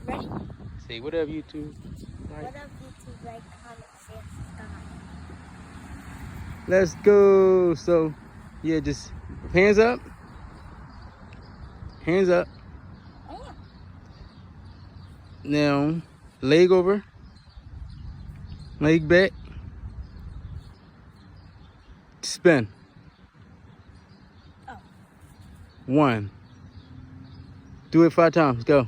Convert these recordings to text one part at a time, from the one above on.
Ready? Say what up, YouTube. Right. What up, YouTube? Like, comment, share, subscribe. Let's go. So, yeah, just hands up. Hands up. Oh, Now, leg over. Leg back. Spin. Oh. 1. Do it 5 times. Go.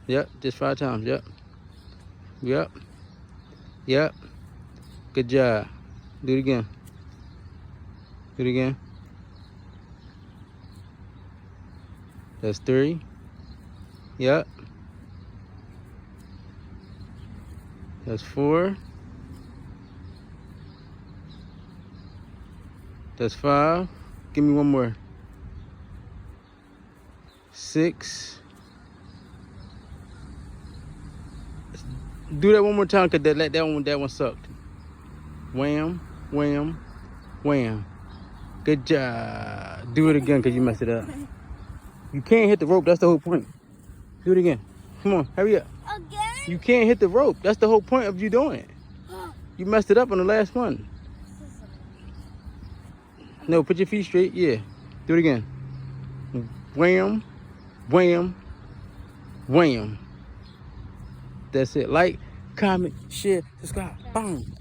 Yep, just 5 times. Yep. Yep. Yep. Good job. Do it again. Do it again. That's 3. Yep. That's 4. That's 5. Give me one more. 6. Do that one more time, cause that one sucked. Wham, wham, wham. Good job. Do it again, cause you messed it up. You can't hit the rope. That's the whole point. Do it again. Come on, hurry up. Again? You can't hit the rope. That's the whole point of you doing it. You messed it up on the last one. No, put your feet straight. Yeah. Do it again. Wham, wham, wham. That's it. Like, comment, share, subscribe. Boom.